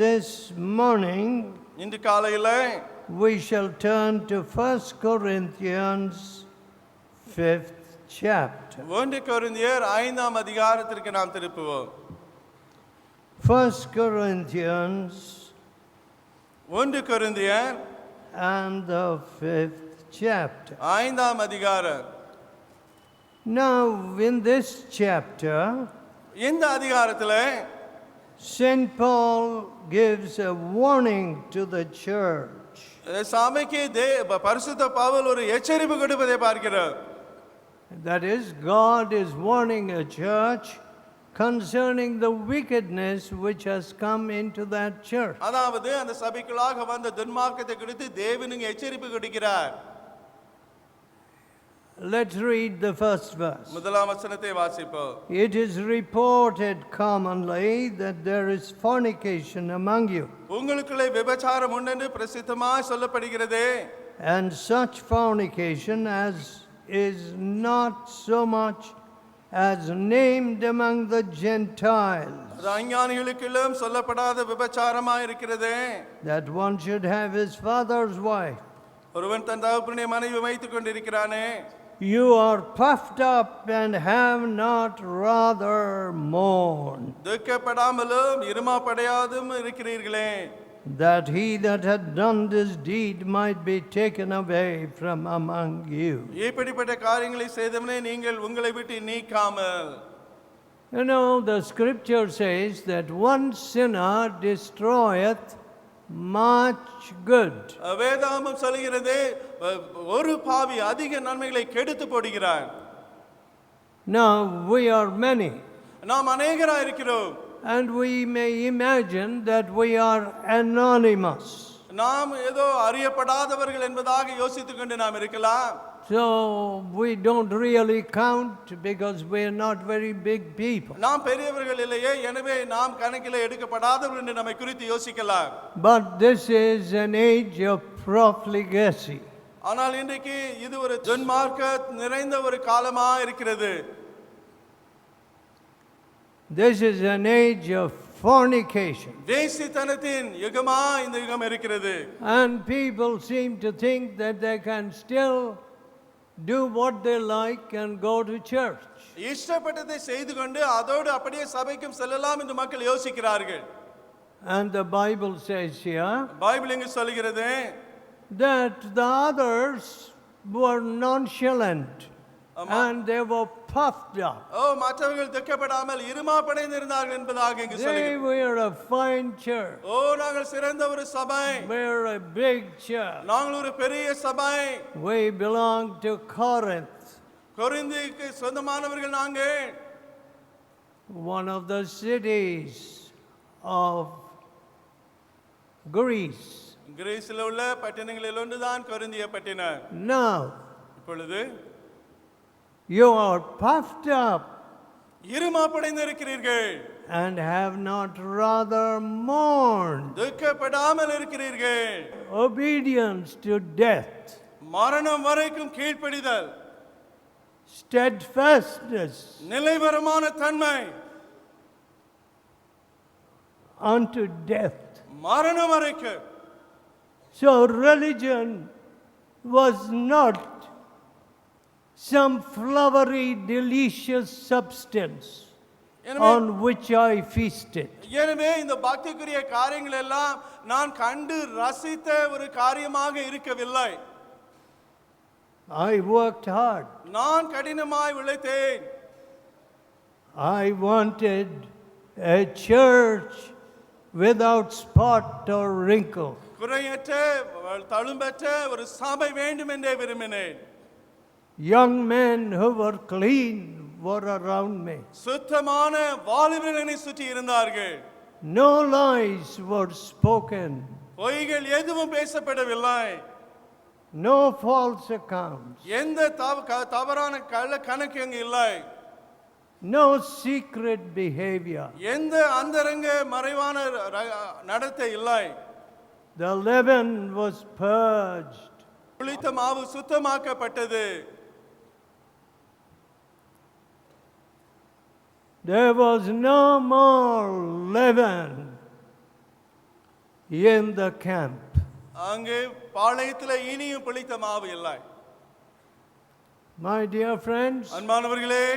this morning, இன்று காலையிலே we shall turn to 1 Corinthians 5th chapter. 1 கொரிந்தியர் 5ஆம் அதிகாரத்திற்கு நாம் திருப்புவோம். 1 Corinthians 1 கொரிந்தியர் and the 5th chapter. 5ஆம் அதிகாரம். Now in this chapter, இந்த அதிகாரத்திலே St. Paul gives a warning to the church. சபைக்கு பரிசுத்த பவுல் ஒரு எச்சரிப்பு கொடுப்பதை பார்க்கிறோம். That is, God is warning a church concerning the wickedness which has come into that church. அதாவது அந்த சபைக்குள்ளாக வந்த துன்மார்க்கத்தை குறித்து தேவன் எச்சரிப்பு கொடுக்கிறார். Let's read the first verse. முதலாம் வசனத்தை வாசிப்போம். It is reported commonly that there is fornication among you. உங்களுக்குள்ளே விபச்சாரம் உண்டென்று பிரசித்தமாய் சொல்லப்படுகிறது. And such fornication as is not so much as named among the Gentiles, அது அஞ்ஞானிகளுக்குள்ளும் சொல்லப்படாத விபச்சாரமாய் இருக்கிறது. that one should have his father's wife. ஒருவன் தன் தகப்பனுடைய மனைவி வைத்துக் கொண்டிருக்கிறானே. You are puffed up and have not rather mourned, துக்கப்படாமலும் இருமாப்படையாதும் இருக்கிறீர்களே. that he that had done this deed might be taken away from among you. இப்படிப்பட்ட காரியங்களை செய்தவனே நீங்கள் உங்களை விட்டு நீக்காமல். You know, the scripture says that one sinner destroyeth much good. வேதாகமம் சொல்கிறது ஒரு பாவி அதிக நன்மைகளை கெடுத்து போடுகிறான். Now we are many, நாம் அநேகராய் இருக்கிறோம். and we may imagine that we are anonymous. நாம் ஏதோ அறியப்படாதவர்கள் என்பதாக யோசித்துக் கொண்டு நாம் இருக்கலாம். So we don't really count because we are not very big people. நாம் பெரியவர்கள் இல்லையே, எனவே நாம் கணக்கிலே எடுக்கப்படாதவர்கள் என்று நம்மை குறித்து யோசிக்கலாம். But this is an age of profligacy. ஆனால் இன்றைக்கு இது ஒரு துன்மார்க்க நிறைந்த ஒரு காலமா இருக்கிறது. This is an age of fornication. வேசித்தனத்தின் யுகமா இந்த யுகம் இருக்கிறது. And people seem to think that they can still do what they like and go to church. இஷ்டப்பட்டதை செய்து கொண்டு அதோடு அப்படியே சபைக்கும் செல்லலாம் என்று மக்கள் யோசிக்கிறார்கள். And the Bible says here Bible இங்கு சொல்கிறது that the others were nonchalant and they were puffed up. மற்றவர்கள் துக்கப்படாமல் இருமாப்படைந்திருந்தார்கள் என்பதாக இங்கு They சொல்கிறது. were a fine church. நாங்கள் சிறந்த ஒரு சபை. We're a big church. நாங்கள் ஒரு பெரிய சபை. We belong to Corinth, கொரிந்துக்கு சொந்தமானவர்கள் நாங்கள். one of the cities of Greece. கிரீஸில் உள்ள பட்டணங்களில் ஒன்றுதான் கொரிந்திய பட்டினம். Now இப்பொழுது you are puffed up இருமாப்படைந்திருக்கிறீர்கள் and have not rather mourned. துக்கப்படாமல் இருக்கிறீர்கள். Obedience to death, மரணம் வரைக்கும் கீழ்ப்படிதல், steadfastness நிலைவரமான தன்மை, unto death. மரணம் வரைக்கும். So religion was not some flowery, delicious substance on which I feasted. எனவே இந்த பக்திக்குரிய காரியங்கள் எல்லாம் நான் கண்டு ரசித்த ஒரு காரியமாக இருக்கவில்லை. I worked hard. நான் கடினமாய் உழைத்தேன். I wanted a church without spot or wrinkle. குறையற்ற தழும்பற்ற ஒரு சபை வேண்டும் என்றே விரும்பினேன். Young men who were clean were around me. சுத்தமான வாலிபர்கள் என்னை சுற்றி இருந்தார்கள். No lies were spoken. பொய்கள் எதுவும் பேசப்படவில்லை. No false accounts. எந்த தவறான கள்ள கணக்கு அங்கு இல்லை. No secret behavior. எந்த அந்தரங்க மறைவான நடத்தை இல்லை. The leaven was purged. புளித்த மாவு சுத்தமாக்கப்பட்டது. There was no more leaven in the camp. அங்கே பாளையத்தில் இனியும் புளித்த மாவு இல்லை. My dear friends, அன்பானவர்களே,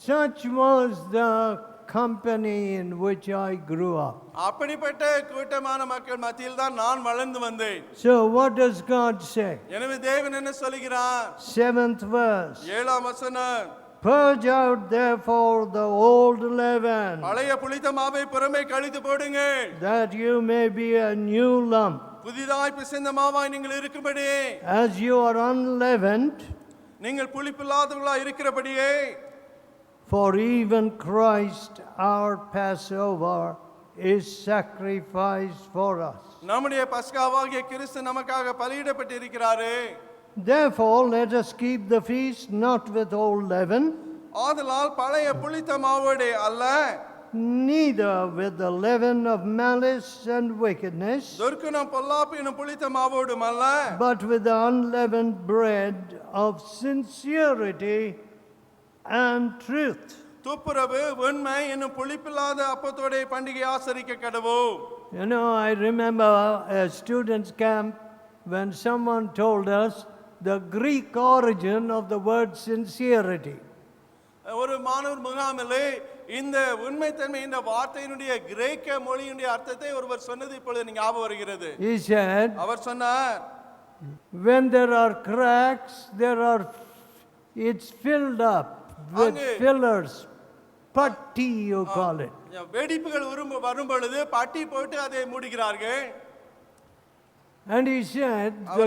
such was the company in which I grew up. அப்படிப்பட்ட கூட்டமான மக்கள் மத்தியில் தான் நான் வளர்ந்து வந்தேன். So what does God say? எனவே தேவன் என்ன சொல்கிறார்? 7th verse. 7ஆம் வசனம். Purge out therefore the old leaven, பழைய புளித்த மாவை புறமே கழித்து போடுங்கள், that you may be a new lump. புதிதாய் பிசைந்த மாவாய் நீங்கள் இருக்கும்படி, As you are unleavened, நீங்கள் புளிப்பில்லாதவர்களாய் இருக்கிறபடியே, for even Christ our Passover is sacrificed for us. நம்முடைய பஸ்காவாகிய கிறிஸ்து நமக்காக பலியிடப்பட்டிருக்கிறாரே. Therefore let us keep the feast not with old leaven, ஆதலால் பழைய புளித்த மாவோடே அல்ல, neither with the leaven of malice and wickedness, துர்க்குணம் பொல்லாப்பு எனும் புளித்த மாவோடும் அல்ல, but with the unleavened bread of sincerity and truth. துப்புரவு உண்மை என்னும் புளிப்பில்லாத அப்பத்தோட பண்டிகை ஆசரிக்க கடவோம். You know, I remember a students' camp when someone told us the Greek origin of the word sincerity. ஒரு மாணவர் முகாமிலே இந்த உண்மைத்தன்மை என்ற வார்த்தையினுடைய கிரேக்க மொழியினுடைய அர்த்தத்தை ஒருவர் சொன்னது இப்பொழுது எனக்கு ஞாபகம் வருகிறது. He said, அவர் சொன்னார், when there are cracks, it's filled up with fillers. Putty, you call it. வெடிப்புகள் வரும் பொழுது பட்டி போட்டு அதை மூடுகிறார்கள். And he said the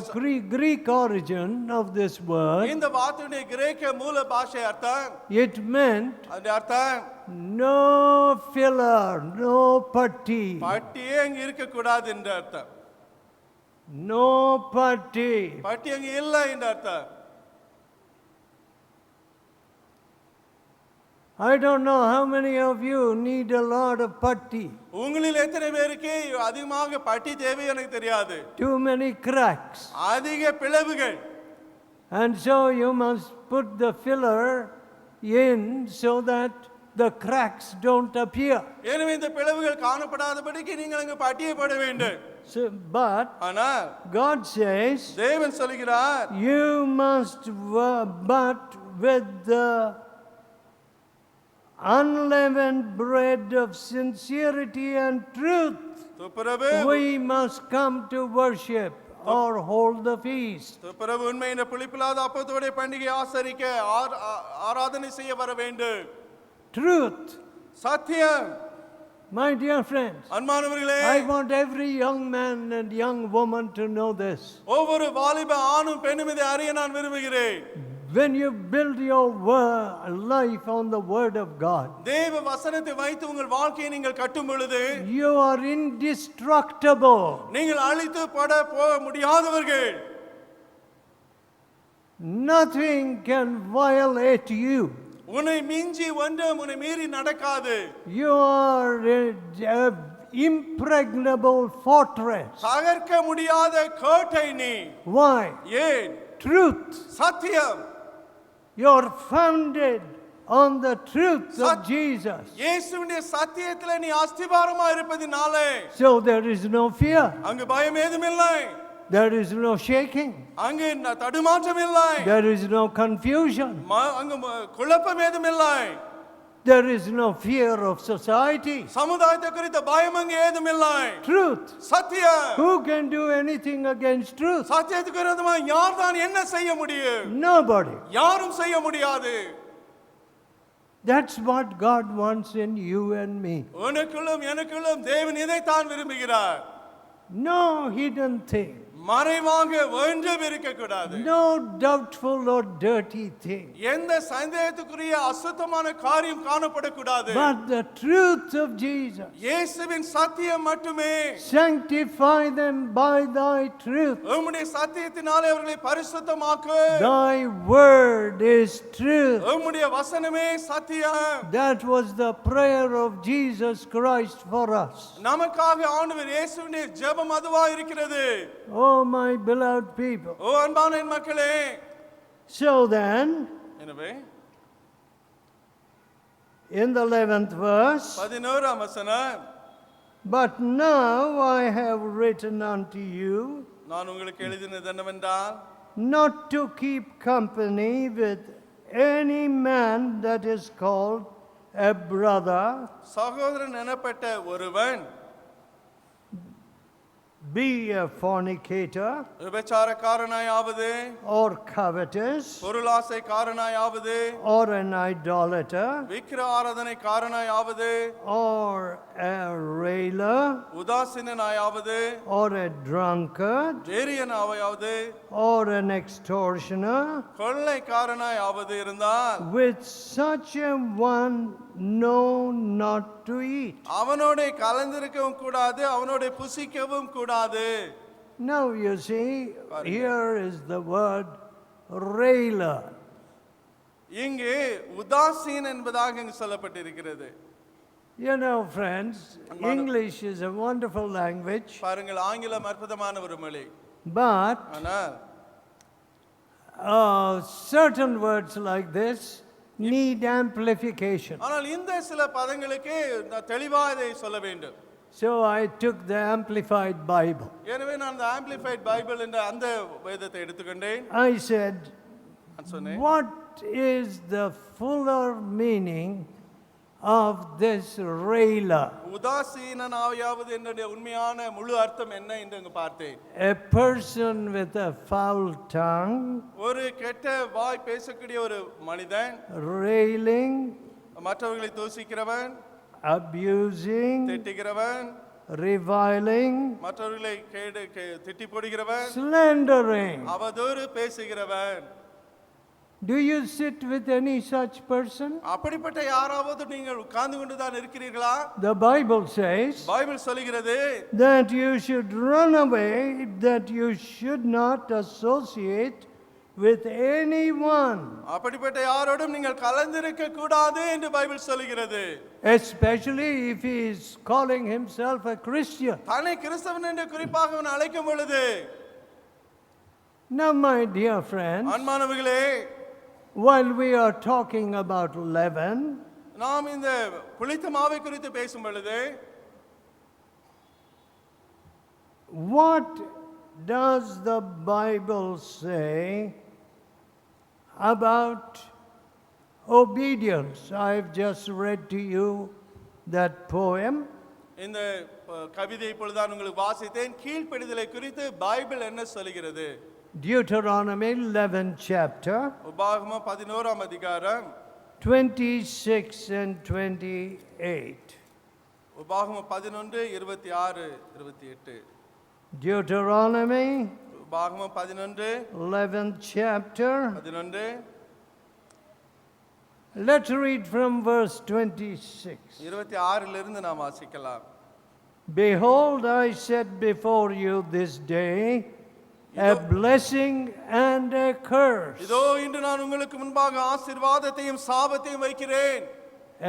Greek origin of this word, இந்த வார்த்தையுடைய கிரேக்க மூல பாஷை அர்த்தம், it meant அந்த அர்த்தம் no filler, no putty. பட்டியே அங்க இருக்க கூடாது என்ற அர்த்தம். No putty. பட்டி அங்க இல்லை என்ற அர்த்தம். I don't know how many of you need a lot of putty. உங்களில் எத்தனை பேருக்கு அதிகமாக பட்டி தேவை எனக்கு தெரியாது. Too many cracks. அதிக பிளவுகள். And so you must put the filler in so that the cracks don't appear. எனவே இந்த பிளவுகள் காணப்படாதபடிக்கு நீங்கள் அங்கு பட்டியை போட வேண்டும். So, but ஆனால் God says, தேவன் சொல்கிறார், you must, but with the unleavened bread of sincerity and truth, துப்புரவு we must come to worship or hold the feast. துப்புரவு உண்மை என்ற புளிப்பில்லாத அப்பத்தோட பண்டிகை ஆசரிக்க ஆராதனை செய்ய வர வேண்டும். Truth. சத்தியம். My dear friends, அன்பானவர்களே, I want every young man and young woman to know this. ஒவ்வொரு வாலிப ஆணும் பெண்ணும் இதை அறிய நான் விரும்புகிறேன். When you build your life on the word of God, தேவ வசனத்தை வைத்து உங்கள் வாழ்க்கையை நீங்கள் கட்டும் பொழுது, you are indestructible. நீங்கள் அழித்து போக முடியாதவர்கள். Nothing can violate you. உன்னை மிஞ்சி ஒன்றும் உன்னை மீறி நடக்காது. You are an impregnable fortress. தகர்க்க முடியாத கோட்டை நீ. Why? ஏன்? Truth. சத்தியம். You are founded on the truth of Jesus. இயேசுவின் சத்தியத்திலே நீ அஸ்திபாரமா இருப்பதினாலே, So there is no fear. அங்கு பயம் ஏதும் இல்லை. There is no shaking. அங்கு தடுமாற்றம் இல்லை. There is no confusion. அங்கு குழப்பம் ஏதும் இல்லை. There is no fear of society. சமுதாயத்தை குறித்த பயம் அங்கு ஏதும் இல்லை. Truth. சத்தியம். Who can do anything against truth? சத்தியத்துக்கு விரோதமாக யார் தான் என்ன செய்ய முடியும்? Nobody. யாரும் செய்ய முடியாது. That's what God wants in you and me. உனக்குள்ளும் எனக்குள்ளும் தேவன் இதைத்தான் விரும்புகிறார். No hidden thing. மறைவாக ஒன்றும் இருக்கக்கூடாது. No doubtful or dirty thing. எந்த சந்தேகத்துக்குரிய அசுத்தமான காரியம் காணப்படக்கூடாது. But the truth of Jesus. இயேசுவின் சத்தியம் மட்டுமே. Sanctify them by thy truth. உம்முடைய சத்தியத்தினாலே அவர்களை பரிசுத்தமாக்கு. Thy word is truth. உம்முடைய வசனமே சத்தியம். That was the prayer of Jesus Christ for us. நமக்காக ஆண்டவர் இயேசுவின் ஜெபம் அதுவா இருக்கிறது. Oh my beloved people. ஓ அன்பான என் மக்களே. So then, எனவே in the 11th verse, 11ஆம் வசனம், But now I have written unto you நான் உங்களுக்கு எழுதினது என்னவென்றால் not to keep company with any man that is called a brother, சகோதரன் எனப்பட்ட ஒருவன் be a fornicator, விபச்சாரக்காரனாயாவது or covetous, பொருளாசைக்காரனாயாவது or an idolater, விக்கிர ஆராதனைக்காரனாயாவது or a railer, உதாசீனனாயாவது or a drunkard, ஜேரியனாவது or an extortioner. கொள்ளைக்காரனாயாவது இருந்தால் With such a one, no, not to eat. அவனோட கலந்திருக்கவும் கூடாது, அவனோட புசிக்கவும் கூடாது. Now you see, here is the word railer. இங்கு உதாசீன் என்பதாக இங்கு சொல்லப்பட்டிருக்கிறது. You know, friends, English is a wonderful language, பாருங்கள், ஆங்கிலம் அற்புதமான ஒரு மொழி. but ஆனால் certain words like this need amplification. ஆனால் இந்த சில பதங்களுக்கு நான் தெளிவா இதை சொல்ல வேண்டும். So I took the Amplified Bible. எனவே நான் அந்த ஆம்பிளிஃபைட் பைபிள் என்ற அந்த வேதத்தை எடுத்துக்கொண்டேன். I said, நான் சொன்னேன், what is the fuller meaning of this railer? உதாசீனாவது என்னுடைய உண்மையான முழு அர்த்தம் என்ன என்று அங்கு பார்த்தேன். A person with a foul tongue, ஒரு கெட்ட வாய் பேசக்கூடிய ஒரு மனிதன், railing, மற்றவர்களை தூசிக்கிறவன், abusing, திட்டுகிறவன், reviling, மற்றவர்களை திட்டி போடுகிறவன், slandering. அவதூறு பேசுகிறவன். Do you sit with any such person? அப்படிப்பட்ட யாராவது நீங்கள் உட்கார்ந்து கொண்டுதான் இருக்கிறீர்களா? The Bible says பைபிள் சொல்கிறது that you should run away, that you should not associate with anyone, அப்படிப்பட்ட யாரோடும் நீங்கள் கலந்திருக்க கூடாது என்று பைபிள் சொல்கிறது. especially if he is calling himself a Christian. தன்னை கிறிஸ்தவன் என்று குறிப்பாக அவன் அழைக்கும் பொழுது, Now, my dear friends, அன்பானவர்களே, while we are talking about leaven, நாம் இந்த புளித்த மாவை குறித்து பேசும் பொழுது what does the Bible say about obedience? I've just read to you that poem. இந்த கவிதை இப்பொழுதுதான் உங்களுக்கு வாசித்தேன். கீழ்ப்படிதலை குறித்து பைபிள் என்ன சொல்கிறது? Deuteronomy 11th chapter, உபாகமம் 11ஆம் அதிகாரம் 26 and 28. உபாகமம் 11, 26, 28. Deuteronomy உபாகமம் 11, 11th chapter. 11. Let's read from verse 26. 26 நாம் வாசிக்கலாம். Behold, I set before you this day a blessing and a curse. இதோ இன்று நான் உங்களுக்கு முன்பாக ஆசீர்வாதத்தையும் சாபத்தையும் வைக்கிறேன்.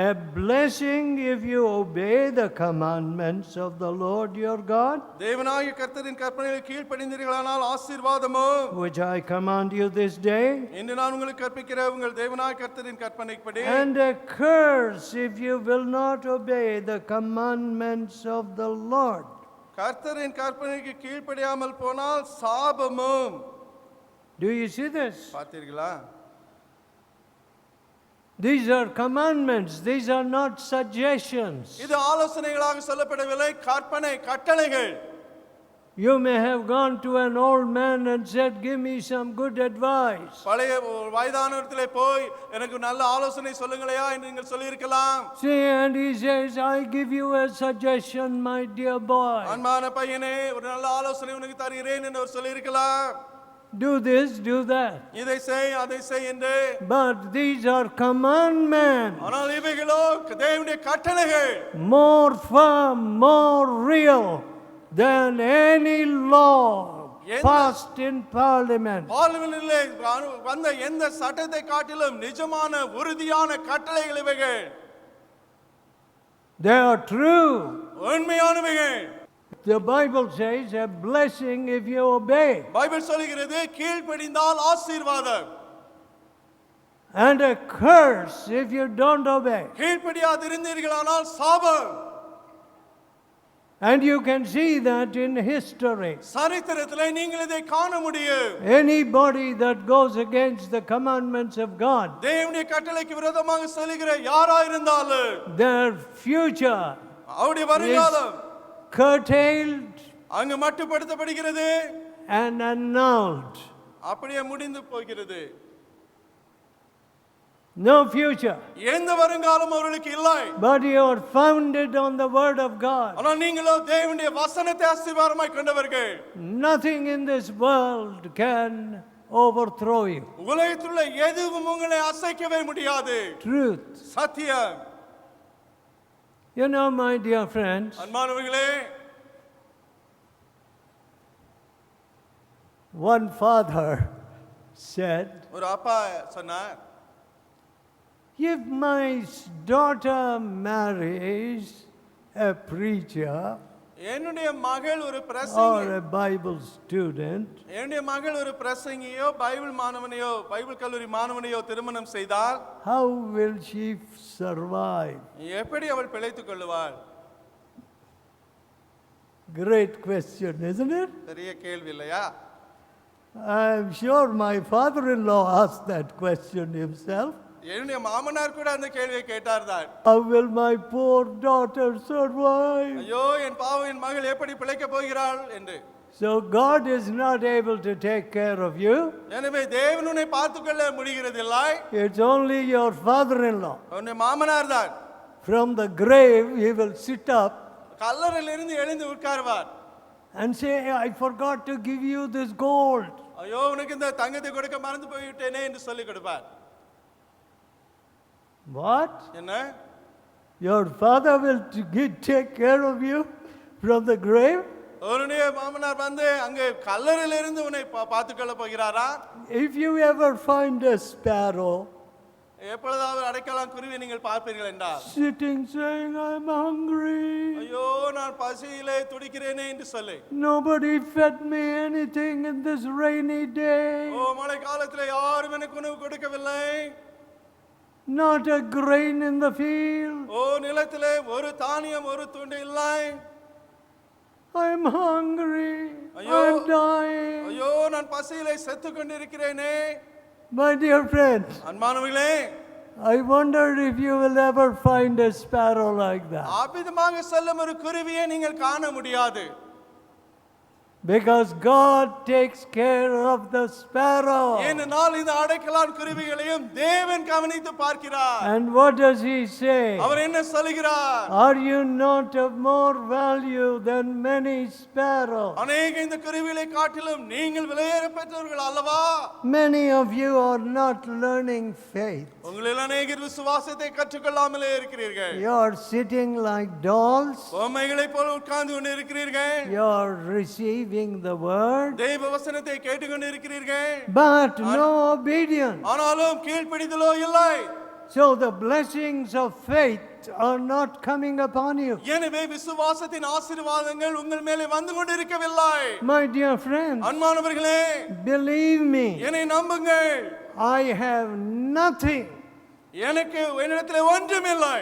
A blessing if you obey the commandments of the Lord your God, தேவனாகிய கர்த்தரின் கற்பனைகளுக்கு கீழ்ப்படிந்தீர்களானால் ஆசீர்வாதமோ, which I command you this day, இன்று நான் உங்களுக்கு கற்பிக்கிற உங்கள் தேவனாகிய கர்த்தரின் கற்பனைப்படி, and a curse if you will not obey the commandments of the Lord. கர்த்தரின் கற்பனைக்கு கீழ்ப்படியாமல் போனால் சாபமும். Do you see this? பார்த்தீர்களா? These are commandments, these are not suggestions. இது ஆலோசனைகளாக சொல்லப்படவில்லை, கற்பனை கட்டளைகள். You may have gone to an old man and said, give me some good advice. பழைய வயதானவர்களிடத்திலே போய் எனக்கு நல்ல ஆலோசனை சொல்லுங்களையா என்று நீங்கள் சொல்லியிருக்கலாம். See, and he says, I give you a suggestion, my dear boy. அன்பான பையனே, ஒரு நல்ல ஆலோசனை உனக்கு தருகிறேன் என்று அவர் சொல்லியிருக்கலாம். Do this, do that. இதை செய் அதை செய் என்று. But these are commandments, ஆனால் இவைகளோ தேவனுடைய கட்டளைகள். more firm, more real than any law passed in parliament. பார்லிமென்ட்டிலே வந்த எந்த சட்டத்தை காட்டிலும் நிஜமான உறுதியான கட்டளைகள் இவைகள். They are true. உண்மையானவைகள். The Bible says a blessing if you obey, Bible சொல்கிறது கீழ்ப்படிந்தால் ஆசீர்வாதம், and a curse if you don't obey. கீழ்ப்படியாதிருந்தீர்களானால் சாபம். And you can see that in history. சரித்திரத்திலே நீங்கள் இதை காண முடியும். Anybody that goes against the commandments of God, தேவனுடைய கட்டளைக்கு விரோதமாக செல்லுகிற யாரா இருந்தாலும் their future அவருடைய வருங்காலம் curtailed அங்கு மட்டுப்படுத்தப்படுகிறது, and annulled. அப்படியே முடிந்து போகிறது. No future. எந்த வருங்காலம் அவர்களுக்கு இல்லை. But you are founded on the word of God. ஆனால் நீங்களோ தேவனுடைய வசனத்தை அஸ்திவாரமாய் கொண்டவர்கள். Nothing in this world can overthrow you. உலகத்தில் உள்ள எதுவும் உங்களை அசைக்கவே முடியாது. Truth. சத்தியம். You know, my dear friends, அன்பானவர்களே, one father said, ஒரு அப்பா சொன்னார், if my daughter marries a preacher என்னுடைய மகள் ஒரு or பிரசங்கி, a Bible student, என்னுடைய மகள் ஒரு பிரசங்கியோ பைபிள் மாணவனையோ பைபிள் கல்லூரி மாணவனையோ திருமணம் செய்தால் how will she survive? எப்படி அவள் பிழைத்துக் கொள்ளுவாள்? Great question, isn't it? பெரிய கேள்வி இல்லையா? I'm sure my father-in-law asked that question himself. என்னுடைய மாமனார் கூட அந்த கேள்வியை கேட்டார்தான். How will my poor daughter survive? ஐயோ என் பாவம் மகள் எப்படி பிழைக்கப் போகிறாள் என்று. So God is not able to take care of you. எனவே தேவன் உன்னை பார்த்துக்கொள்ள முடிகிறதில்லை. It's only your father-in-law. உன்னுடைய மாமனார் தான். From the grave he will sit up கல்லறையிலிருந்து எழுந்து உட்காருவார். and say, I forgot to give you this gold. ஐயோ உனக்கு இந்த தங்கத்தை கொடுக்க மறந்து போய்விட்டேனே என்று சொல்லி கொடுப்பார். What? என்ன? Your father will take care of you from the grave? உன்னுடைய மாமனார் வந்து அங்கே கல்லறையிலிருந்து உன்னை பார்த்துக்கொள்ள போகிறாரா? If you ever find a sparrow எப்பொழுதாவது அடைக்கலம் குருவி நீங்கள் பார்ப்பீர்கள் என்றால் sitting saying, I'm hungry, ஐயோ நான் பசியிலே துடிக்கிறேனே என்று சொல்லு. nobody fed me anything in this rainy day, ஓ மழை காலத்திலே யாரும் எனக்கு உணவு கொடுக்கவில்லை, not a grain in the field, ஓ நிலத்திலே ஒரு தானியம் ஒரு துண்டு இல்லை, I'm hungry, ஐயோ I'm dying. ஐயோ நான் பசியிலே செத்து கொண்டிருக்கிறேனே. My dear friends, அன்பானவர்களே, I wonder if you will ever find a sparrow like that. அபிதமாக செல்லும் ஒரு குருவியை நீங்கள் காண முடியாது. Because God takes care of the sparrow. ஏனென்றால் இந்த அடைக்கலான் குருவிகளையும் தேவன் கவனித்து பார்க்கிறார். And what does he say? அவர் என்ன சொல்கிறார்? Are you not of more value than many sparrows? அநேக இந்த குருவிகளை காட்டிலும் நீங்கள் விலையேற பெற்றவர்கள் அல்லவா? Many of you are not learning faith. உங்களில் அநேகர் விசுவாசத்தை கற்றுக்கொள்ளாமலே இருக்கிறீர்கள். You are sitting like dolls. பொம்மைகளைப் போல உட்கார்ந்து கொண்டு இருக்கிறீர்கள். You are receiving the word, தேவ வசனத்தை கேட்டுக்கொண்டு இருக்கிறீர்கள். but no obedience. ஆனாலும் கீழ்ப்படிதலோ இல்லை. So the blessings of faith are not coming upon you. எனவே விசுவாசத்தின் ஆசீர்வாதங்கள் உங்கள் மேலே வந்து கொண்டிருக்கவில்லை. My dear friends, அன்பானவர்களே, believe me, என்னை நம்புங்கள். I have nothing, எனக்கு என்னிடத்தில் ஒன்றுமில்லை.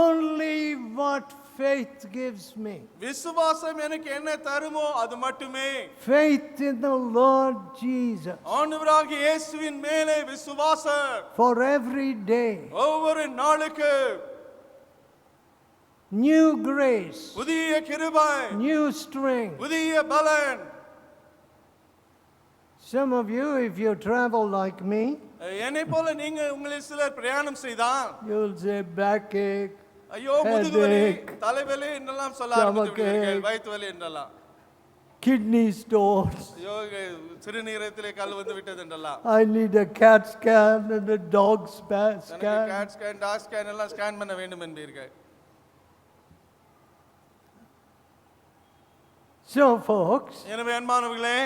only what faith gives me. விசுவாசம் எனக்கு என்ன தருமோ அது மட்டுமே. Faith in the Lord Jesus. ஆண்டவராகிய இயேசுவின் மேலே விசுவாசம். For every day, ஒவ்வொரு நாளுக்கு new grace, புதிய கிருபை, new strength. புதிய பலன். Some of you, if you travel like me, என்னை போல நீங்க உங்களில் சிலர் பிரயாணம் செய்தால் you'll say backache, ஐயோ முதுகுவலி, headache, தலைவலி என்றெல்லாம் சொல்ல stomach ஆரம்பித்து விடுவீர்கள். ache, வயிற்று வலி என்றெல்லாம். kidney stones. ஐயோ சிறுநீரகத்திலே கல் வந்து விட்டது என்றெல்லாம். I need a CAT scan and a dog scan. Cat scan dog scan எல்லாம் ஸ்கேன் பண்ண வேண்டும் என்பீர்கள். So folks, எனவே அன்பானவர்களே,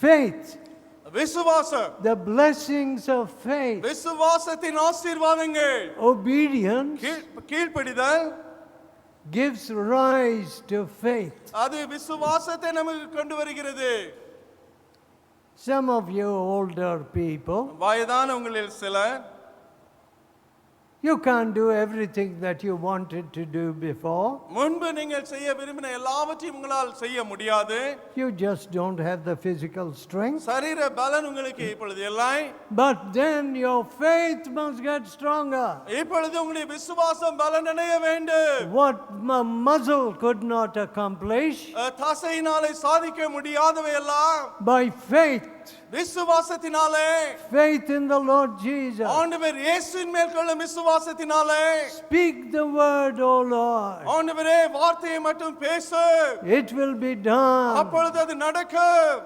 faith, விசுவாசம், the blessings of faith, விசுவாசத்தின் ஆசீர்வாதங்கள், obedience கீழ்ப்படிதல் gives rise to faith. அது விசுவாசத்தை நமக்கு கொண்டு வருகிறது. Some of you older people, வயதான உங்களில் சிலர் You can't do everything that you wanted to do before. முன்பு நீங்கள் செய்ய விரும்பின எல்லாவற்றையும் உங்களால் செய்ய முடியாது. You just don't have the physical strength. சரீர பலன் உங்களுக்கு இப்பொழுது இல்லை. But then your faith must get stronger. இப்பொழுது உங்களுடைய விசுவாசம் பலனடைய வேண்டும். What a muscle could not accomplish, தசையினாலே சாதிக்க முடியாதவை எல்லாம் by faith. விசுவாசத்தினாலே, Faith in the Lord Jesus. ஆண்டவர் இயேசுவின் மேல் கொள்ளும் விசுவாசத்தினாலே, Speak the word, O Lord. ஆண்டவரே வார்த்தையை மட்டும் பேசு, It will be done. அப்பொழுது அது நடக்கும்.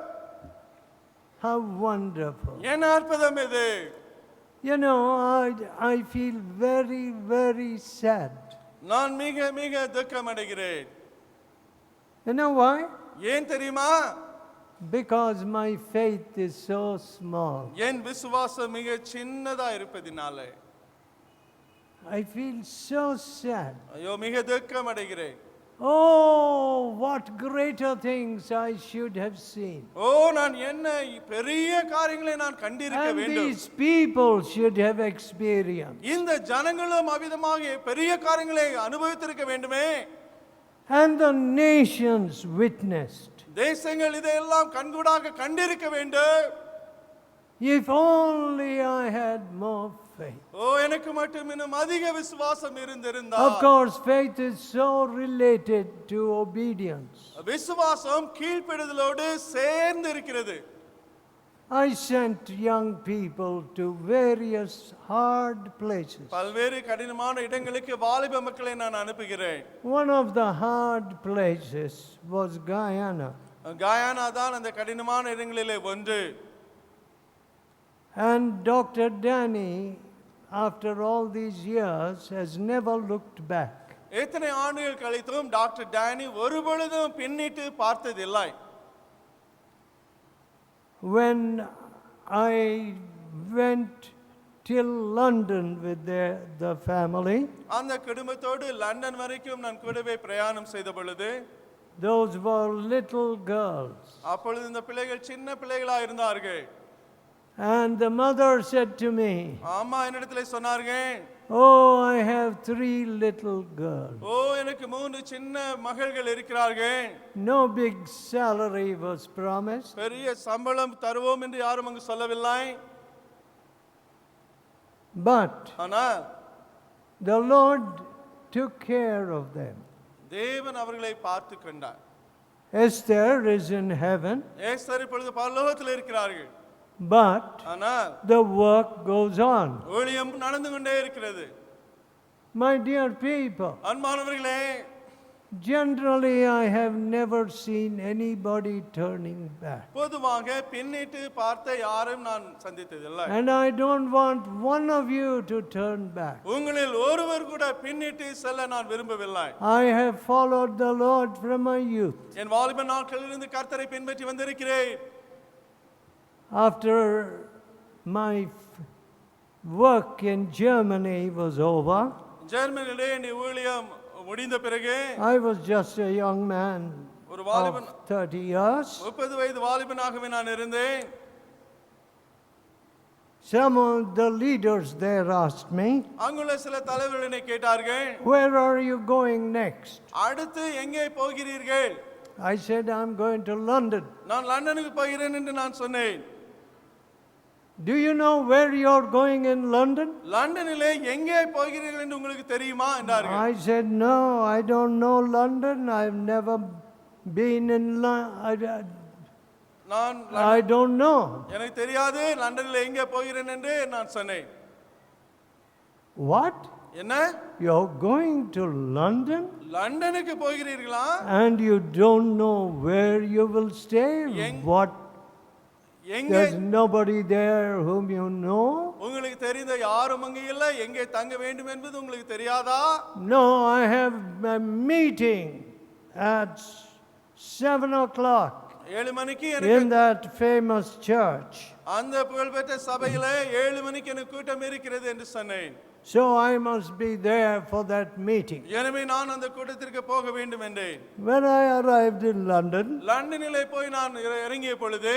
How wonderful. என்ன அற்புதம் இது. You know, I feel very, very sad. நான் மிக மிக துக்கம் அடைகிறேன். You know why? ஏன் தெரியுமா? Because my faith is so small. என் விசுவாசம் மிக சின்னதா இருப்பதினாலே. I feel so sad. ஐயோ மிக துக்கம் அடைகிறேன். Oh, what greater things I should have seen. ஓ நான் என்ன பெரிய காரியங்களை நான் கண்டிருக்க And வேண்டும். these people should have experienced. இந்த ஜனங்களும் அவிதமாக பெரிய காரியங்களை அனுபவித்திருக்க வேண்டுமே. And the nations witnessed. தேசங்கள் இதையெல்லாம் கண்கூடாக கண்டிருக்க வேண்டும். If only I had more faith. ஓ எனக்கு மட்டும் இன்னும் அதிக விசுவாசம் இருந்திருந்தால். Of course, faith is so related to obedience. விசுவாசம் கீழ்ப்படிதலோடு சேர்ந்து இருக்கிறது. I sent young people to various hard places. பல்வேறு கடினமான இடங்களுக்கு வாலிப மக்களை நான் அனுப்புகிறேன். One of the hard places was Guyana. Guyana தான் அந்த கடினமான இடங்களிலே ஒன்று. And Dr. Danny, after all these years, has never looked back. எத்தனை ஆண்டுகள் கழித்தும் டாக்டர் டேனி ஒருபொழுதும் பின்னிட்டு பார்த்ததில்லை. When I went till London with the family, அந்த குடும்பத்தோடு லண்டன் வரைக்கும் நான் கூடவே பிரயாணம் செய்த பொழுது, those were little girls. அப்பொழுது இந்த பிள்ளைகள் சின்ன பிள்ளைகளா இருந்தார்கள். And the mother said to me, அம்மா என்னிடத்திலே சொன்னார்கள், "Oh, I have 3 little girls." ஓ எனக்கு 3 சின்ன மகள்கள் இருக்கிறார்கள். No big salary was promised. பெரிய சம்பளம் தருவோம் என்று யாரும் அங்கு சொல்லவில்லை. But ஆனால் the Lord took care of them. தேவன் அவர்களை பார்த்து கொண்டார். Esther is in heaven, Esther இப்பொழுது பரலோகத்தில் இருக்கிறார்கள். but ஆனால் the work goes on. ஊழியம் நடந்து கொண்டே இருக்கிறது. My dear people, அன்பானவர்களே, generally I have never seen anybody turning back. பொதுவாக பின்னிட்டு பார்த்த யாரும் நான் சந்தித்ததில்லை. And I don't want one of you to turn back. உங்களில் ஒருவர் கூட பின்னிட்டு செல்ல நான் விரும்பவில்லை. I have followed the Lord from my youth. என் வாலிப நாட்களிலிருந்து கர்த்தரை பின்பற்றி வந்திருக்கிறேன். After my work in Germany was over, ஜெர்மனியிலே என் ஊழியம் முடிந்த பிறகு I was just a young man ஒரு வாலிபன் of 30 years. 30 வயது வாலிபனாகவே நான் இருந்தேன். Some of the leaders there asked me, அங்குள்ள சில தலைவர்கள் என்னை கேட்டார்கள், "Where are you going next?" அடுத்து எங்கே போகிறீர்கள்? I said, "I'm going to London." நான் லண்டனுக்கு போகிறேன் என்று நான் சொன்னேன். "Do you know where you're going in London?" லண்டனிலே எங்கே போகிறீர்கள் என்று உங்களுக்கு தெரியுமா என்றார்கள். I said, "No, I don't know London. I've never been in London. நான் I don't know." எனக்கு தெரியாது லண்டனில் எங்கே போகிறேன் என்று நான் சொன்னேன். "What? என்ன? You're going to London? லண்டனுக்கு போகிறீர்களா? And you don't know where you will stay? What? எங்கே? There's nobody there whom you know?" உங்களுக்கு தெரிந்த யாரும் அங்கே இல்லை, எங்கே தங்க வேண்டும் என்பது உங்களுக்கு தெரியாதா? "No, I have a meeting at 7 o'clock 7 மணிக்கு in எனக்கு that famous church. அந்த புகழ்பெற்ற சபையிலே 7 மணிக்கு எனக்கு கூட்டம் இருக்கிறது என்று சொன்னேன். So I must be there for that meeting." எனவே நான் அந்த கூட்டத்திற்கு போக வேண்டும் என்றேன். When I arrived in London, லண்டனிலே போய் நான் இறங்கிய பொழுது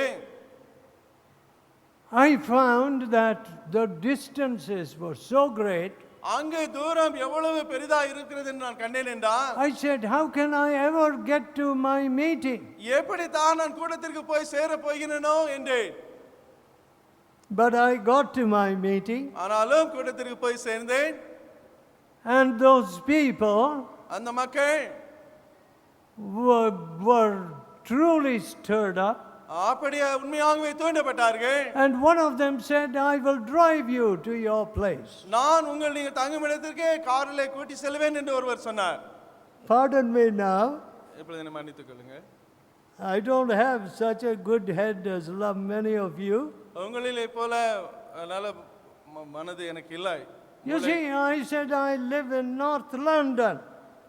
I found that the distances were so great அங்கே தூரம் எவ்வளவு பெரிதா இருக்கிறது என்று நான் கண்டேன் என்றால் I said, how can I ever get to my meeting? எப்படி தான் நான் கூட்டத்திற்கு போய் சேர போகிறேனோ என்றேன். But I got to my meeting, ஆனாலும் கூட்டத்திற்கு போய் சேர்ந்தேன். and those people அந்த மக்கள் were truly stirred up. அப்படியே உண்மையாகவே தூண்டப்பட்டார்கள். And one of them said, I will drive you to your place. நான் நீங்கள் தங்கும் இடத்திற்கு காரிலே கூட்டி செல்வேன் என்று ஒருவர் சொன்னார். Pardon me now. இப்பொழுது என்னை மன்னித்துக் கொள்ளுங்க. I don't have such a good head as many of you. உங்களிலே போல நல்ல மனது எனக்கு இல்லை. You see, I said I live in North London.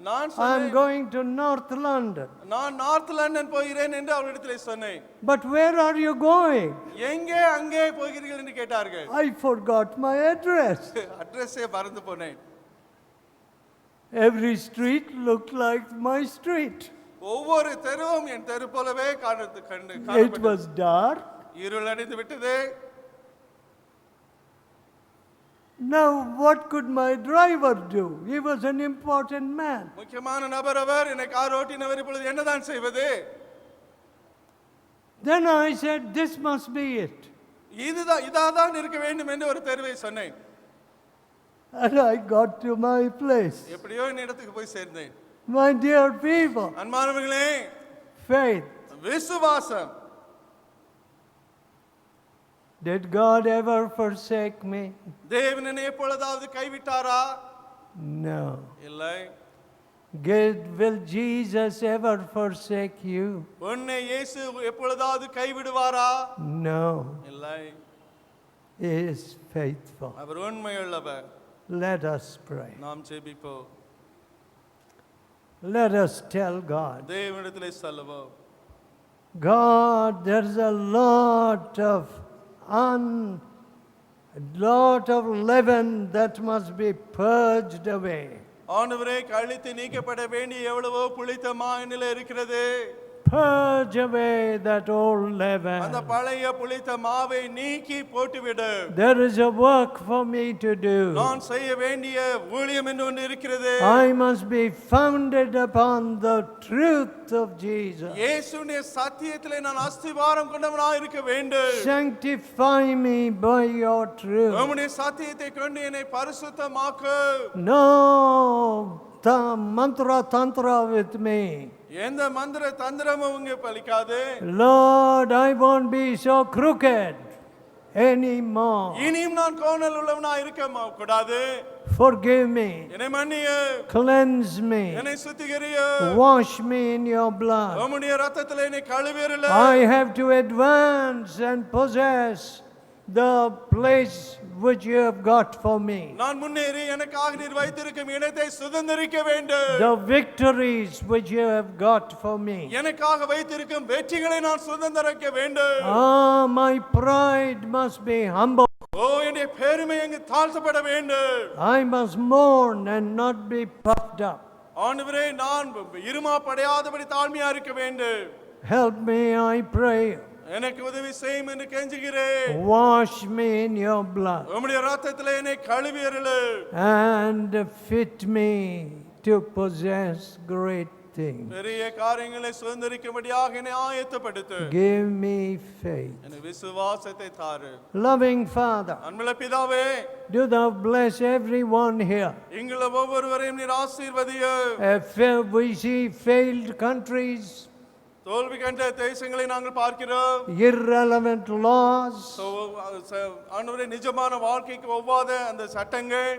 நான் I'm சொன்னேன் going to North London. நான் நார்த் லண்டன் போகிறேன் என்று அவரிடத்திலே சொன்னேன். But where are you going? எங்கே அங்கே போகிறீர்கள் என்று கேட்டார்கள். I forgot my address. அட்ரஸே மறந்து போனேன். Every street looked like my street. ஒவ்வொரு தெருவும் என் தெரு போலவே It was dark. இருள் அடைந்து விட்டது. Now what could my driver do? He was an important man. முக்கியமான நபர் அவர். என்னை கார் ஓட்டினவர் இப்பொழுது என்னதான் செய்வது? Then I said, this must be it. இதாதான் இருக்க வேண்டும் என்று ஒரு தெருவை சொன்னேன். And I got to my place. எப்படியோ இந்த இடத்துக்கு போய் சேர்ந்தேன். My dear people, அன்பானவர்களே, faith. விசுவாசம். Did God ever forsake me? தேவன் என்னை எப்பொழுதாவது கைவிட்டாரா? No. இல்லை. Will Jesus ever forsake you? உன்னை இயேசு எப்பொழுதாவது கைவிடுவாரா? No. இல்லை. He is faithful. அவர் உண்மையுள்ளவர். Let us pray. நாம் ஜெபிப்போம். Let us tell God. தேவனிடத்திலே சொல்லுவோம். God, there's a lot of leaven that must be purged away. ஆண்டவரே, கழித்து நீக்கப்பட வேண்டிய எவ்வளவோ புளித்த மா என்னிலே இருக்கிறது. Purge away that old leaven. அந்த பழைய புளித்த மாவை நீக்கி போட்டுவிடு. There is a work for me to do. நான் செய்ய வேண்டிய ஊழியம் என்று ஒன்று இருக்கிறது. I must be founded upon the truth of Jesus. இயேசுவின் சத்தியத்திலே நான் அஸ்திவாரம் கொண்டவனாய் இருக்க வேண்டும். Sanctify me by your truth. உம்முடைய சத்தியத்தை கொண்டு என்னை பரிசுத்தமாக்கு. No mantra tantra with me. எந்த மந்திர தந்திரமும் இங்கே பலிக்காது. Lord, I won't be so crooked anymore. இனியும் நான் கோணல் உள்ளவனாய் இருக்க கூடாது. Forgive me. என்னை மன்னியே. Cleanse me. என்னை சுத்திகரியே. Wash me in your blood. உம்முடைய இரத்தத்திலே என்னை கழுவியருள. I have to advance and possess the place which you have got for me. நான் முன்னேறி எனக்காக நீர் வைத்திருக்கும் இடத்தை சுதந்தரிக்க வேண்டும். The victories which you have got for me. எனக்காக வைத்திருக்கும் வெற்றிகளை நான் சுதந்தரிக்க வேண்டும். My pride must be humble. என்னுடைய பெருமை அங்கு தாழ்த்தப்பட வேண்டும். I must mourn and not be puffed up. ஆண்டவரே, நான் இருமாப்படையாதபடி தாழ்மையா இருக்க வேண்டும். Help me, I pray. எனக்கு உதவி செய்யும் என்று கெஞ்சுகிறேன். Wash me in your blood. உம்முடைய இரத்தத்திலே என்னை கழுவியருளு. And fit me to possess great things. பெரிய காரியங்களை சுதந்தரிக்கும்படியாக என்னை ஆயத்தப்படுத்து. Give me faith. எனக்கு விசுவாசத்தை தாரு. Loving Father, அன்புள்ள பிதாவே, do thou bless everyone here. எங்களை ஒவ்வொருவரையும் நீர் ஆசீர்வதியும். We see failed countries, தோல்வி கண்ட தேசங்களை நாங்கள் பார்க்கிறோம். irrelevant laws, ஆண்டவரே, நிஜமான வாழ்க்கைக்கு ஒவ்வாத அந்த சட்டங்கள்,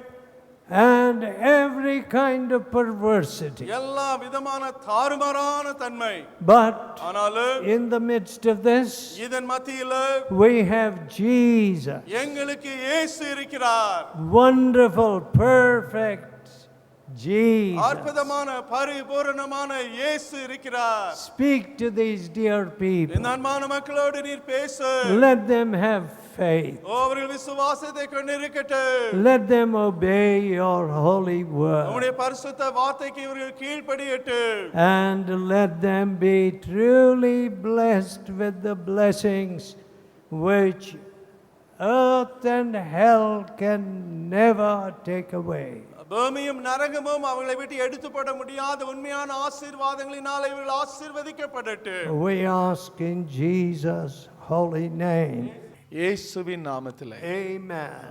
and every kind of perversity. எல்லா விதமான தாறுமாறான தன்மை. But ஆனாலும் in the midst of this, இதன் மத்தியில் we have Jesus, எங்களுக்கு இயேசு இருக்கிறார். wonderful, perfect Jesus. அற்புதமான பரிபூரணமான இயேசு இருக்கிறார். Speak to these dear people. இந்த அன்பான மக்களோடு நீர் பேசு. Let them have faith. அவர்கள் விசுவாசத்தை கொண்டு இருக்கட்டும். Let them obey your holy word. உம்முடைய பரிசுத்த வார்த்தைக்கு இவர்கள் கீழ்ப்படியட்டும். And let them be truly blessed with the blessings which earth and hell can never take away. பூமியும் நரகமும் அவங்களை விட்டு எடுத்து போட முடியாத உண்மையான ஆசீர்வாதங்களினால் இவர்கள் ஆசீர்வதிக்கப்படட்டும். We ask in Jesus' holy name. இயேசுவின் நாமத்திலே. Amen.